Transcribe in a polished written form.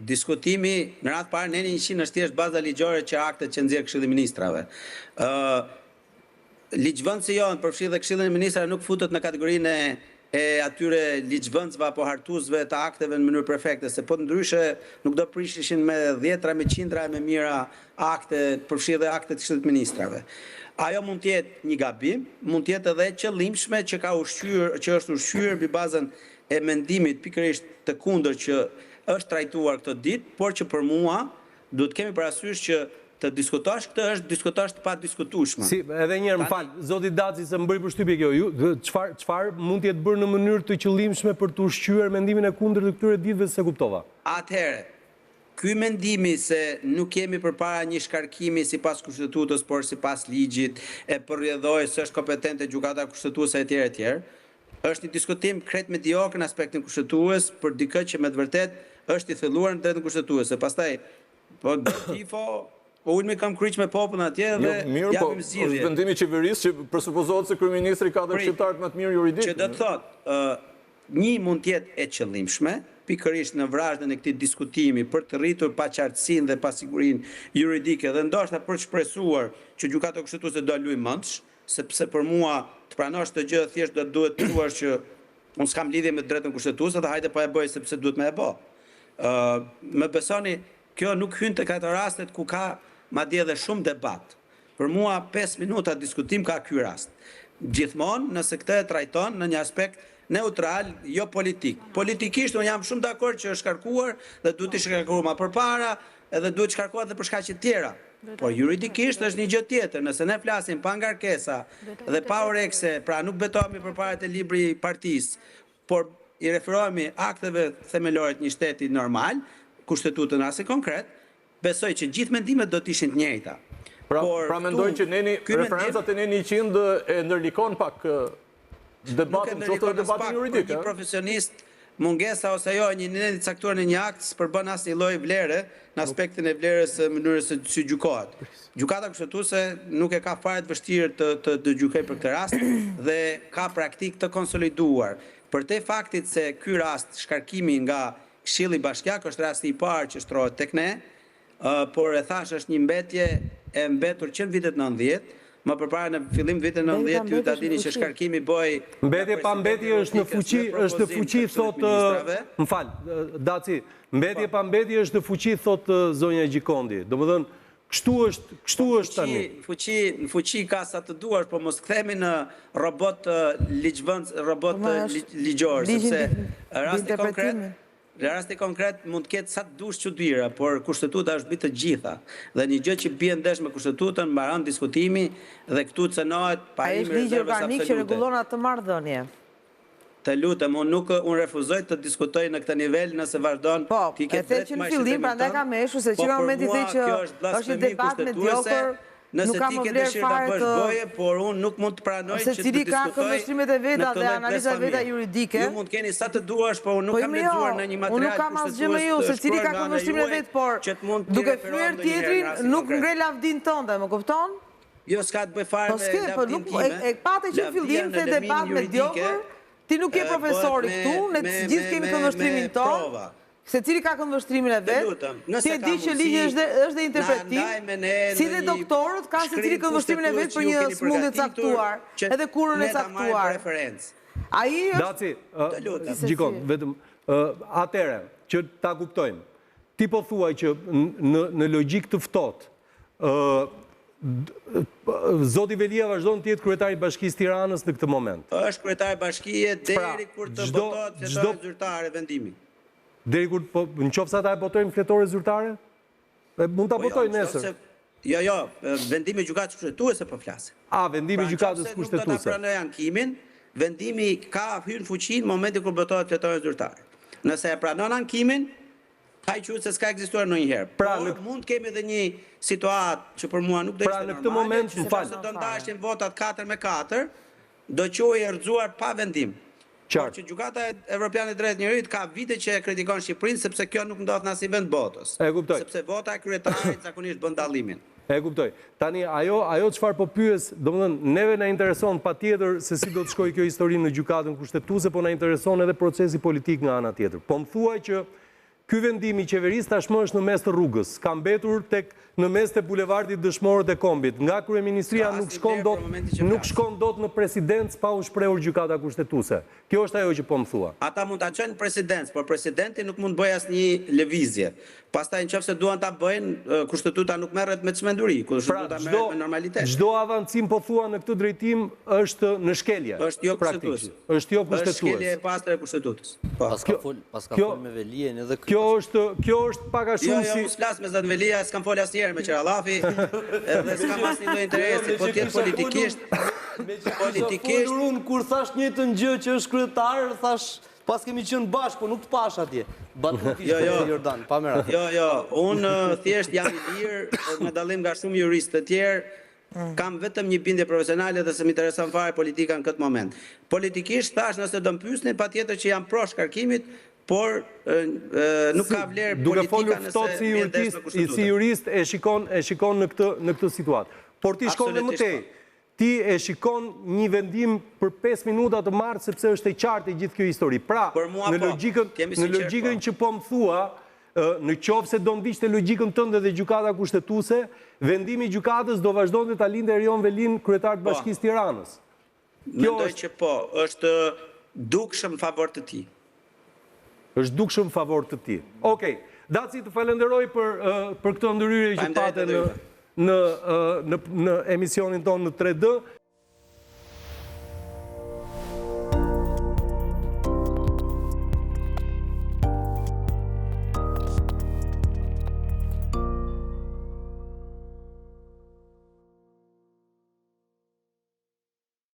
diskutimi në radhë parë neni 100 është thjesht baza ligjore që aktet që nxjerr Këshilli i Ministrave. Ligjvëndësi jonë përfshi dhe Këshilli i Ministrave nuk futet në kategorinë e atyre ligjvëndësve apo hartuesve të akteve në mënyrë perfekte, se po ndryshe nuk do prishishin me dhjetra, me qindra e me mira akte, përfshi dhe aktet të Këshillit të Ministrave. Ajo mund të jetë një gabim, mund të jetë edhe qëllimshme që është ushqyer mbi bazën e mendimit pikërisht të kundër që është trajtuar këtë ditë, por që për mua duhet kemi parasysh që të diskutosh këtë është diskutosh të padiskutueshme. Si, edhe një herë më fal, zoti Daci se më bëri përshtypje kjo. Ju çfarë mund të jetë bërë në mënyrë të qëllimshme për të ushqyer mendimin e kundërt të këtyre ditëve se kuptova? Atëherë, ky mendimi se nuk kemi përpara një shkarkimi sipas kushtetutës, por sipas ligjit, e përrjedhoi se është kompetente gjykata kushtetuese etj. etj. Është një diskutim krejt mediokër në aspektin kushtetues për dikë që me të vërtet është i thelluar në drejtën kushtetuese. Pastaj, po tifo, po unë kam kryq me popullin atje dhe japim zgjidhje. Është vendimi i qeverisë që presupozohet se kryeministri ka dhe shqiptarët më të mirë juridik. Që do të thotë, një mund të jetë e qëllimshme, pikërisht në vrazhdën e këtij diskutimi për të rritur paqartësinë dhe pasigurinë juridike dhe ndoshta për të shpresuar që gjykata kushtetuese do luajë mendsh, sepse për mua të pranosh të gjë thjesht do duhet të thuash që unë s'kam lidhje me drejtën kushtetuese dhe hajde po e bëj sepse duhet më e bë. Më besoni, kjo nuk hyn tek ato rastet ku ka madje edhe shumë debat. Për mua 5 minuta diskutim ka ky rast. Gjithmonë nëse këtë e trajton në një aspekt neutral, jo politik. Politikisht unë jam shumë dakord që është shkarkuar dhe duhet të shkarkuar më përpara, edhe duhet shkarkuar edhe për shkaqe të tjera. Por juridikisht është një gjë tjetër. Nëse ne flasim pa ngarkesa dhe pa orekse, pra nuk betohemi përpara të libri i partisë, por i referohemi akteve themelore të një shteti normal, kushtetutën rasti konkret, besoj që gjithë mendimet do të ishin të njëjta. Pra mendoj që referencat e neni 100 e ndërlikon pak debatin, qoftë edhe debatin juridik. Një profesionist, mungesa ose jo një neni caktuar në një akt s'përbën asnjë lloj vlere në aspektin e vlerës së mënyrës se si gjykohet. Gjykata kushtetuese nuk e ka fare të vështirë të gjykojë për këtë rast dhe ka praktikë të konsoliduar. Për te faktit se ky rast, shkarkimi nga Këshilli Bashkiak, është rasti i parë që shtrohet tek ne, por e thash është një mbetje e mbetur që në vitet 90, më përpara në fillim vitet 90 ju ta dini që shkarkimi bëj mbetje pa mbetje është në fuqi thot më fal Daci, mbetje pa mbetje është në fuqi thot zonja Gjikondi. Domethënë kështu është tani. Në fuqi ka sa të duash, po mos kthehemi në robot ligjor, sepse rasti konkret mund të ketë sa të dush çuditëra, por kushtetuta është mbi të gjitha. Dhe një gjë që bie ndesh me kushtetutën mbaron diskutimi dhe këtu cënohet parimi i rezervës absolute. Që rregullon atë marrëdhënie. Të lutem, unë refuzoj të diskutoj në këtë nivel nëse vazhdon ti ke drejt që në fillim prandaj kam meshur se që në momenti the që është një debat mediokër. Nëse ti ke dëshirë ta bësh bëje, por unë nuk mund të pranoj që të diskutoj. Se cili ka këndvështrimet e veta dhe analizat veta juridike. Ju mund keni sa të duash, por unë nuk kam lexuar në një material. Unë nuk kam asgjë me ju, se cili ka këndvështrimet e vet, por duke flyer tjetrin nuk ngre lavdin tënde, më kupton? Jo, s'ka të bëj fare me lavdin time. E pate që fillim të debat mediokër, ti nuk je profesori këtu, ne të gjithë kemi këndvështrimin tonë. Se cili ka këndvështrimin e vetë, ti e di që ligji është dhe interpretim, si dhe doktorët ka se cili këndvështrimin e vetë për një smundje caktuar, edhe kurën e caktuar. Daci, Gjikon, vetëm, atere, që ta kuptojmë, ti po thuaj që në logjik të ftohtë, Zoti Velia vazhdon të jetë kryetari i Bashkisë Tiranës në këtë moment. Është kryetari i Bashkisë deri kur të votohet fletore zyrtare vendimi. Deri kur në qoftë se ata e votojnë fletore zyrtare? Mund ta votojnë nesër. Jo, vendimi i gjykatës kushtetuese po flas. Vendimi i gjykatës kushtetuese. Nuk do ta pranoj ankimin, vendimi ka hyrë në fuqi në momentin kur votohet fletore zyrtare. Nëse e pranon ankimin, ka qenë se s'ka ekzistuar ndonjëherë. Por mund kemi edhe një situatë që për mua nuk do ishte normale. Në këtë moment, nëse do ndaheshin votat 4-4, do quhej erxuar pa vendim. Por që gjykata Evropiane e Drejtë Njerëzit ka vite që e kritikon Shqipërinë sepse kjo nuk ndodh në asnjë vend botës. E kuptoj. Sepse vota e kryetarit zakonisht bën dallimin. E kuptoj. Tani ajo çfarë po pyes, domethënë neve na intereson patjetër se si do të shkojë kjo histori në gjykatën kushtetuese, po na intereson edhe procesi politik nga ana tjetër. Po më thuaj që ky vendim i qeverisë tashmë është në mes të rrugës, ka mbetur në mes të bulevardit Dëshmorët e Kombit. Nga kryeministria nuk shkon dot në presidencë pa u shprehur gjykata kushtetuese. Kjo është ajo që po më thua. Ata mund ta çojnë presidencë, por presidenti nuk mund bëj asnjë lëvizje. Pastaj nëse duan ta bëjnë, kushtetuta nuk merret me çmenduri, kushtetuta merret me normalitet. Çdo avancim po thua në këtë drejtim është në shkelje. Është jo kushtetues. Është jo kushtetues. Është shkelje e pastër e kushtetues. Pas ka fol me Velien edhe kjo është pak a shumë si mos flas me zot Velia, s'kam fol asnjëherë me Qerallafi, edhe s'kam asnjë lloj interesi, po tjetër politikisht unë kur thash njëjtën gjë që është kryetar, thash pas kemi qenë bashkë, po nuk të pash atje. Jordan, pa merat. Jo, unë thjesht jam i lirë, me dallim nga shumë juristë të tjerë, kam vetëm një bindje profesionale dhe se më intereson fare politika në këtë moment. Politikisht thash nëse do më pyesni, patjetër që jam pro shkarkimit, por nuk ka vlerë politika nëse si jurist e shikon në këtë situatë. Por ti shkon dhe më tej. Ti e shikon një vendim për 5 minuta të marrë sepse është e qartë gjithë kjo histori. Pra, në logjikën që po më thua, në qoftë se do ndiqte logjikën tënde dhe gjykata kushtetuese, vendimi i gjykatës do vazhdonte ta lindë Erion Velin kryetar të Bashkisë Tiranës. Mendoj që po, është dukshëm favor të tij. Është dukshëm favor të tij. Okej, Daci të falenderoj për këtë ndërhyrje që patë në emisionin tonë në 3D.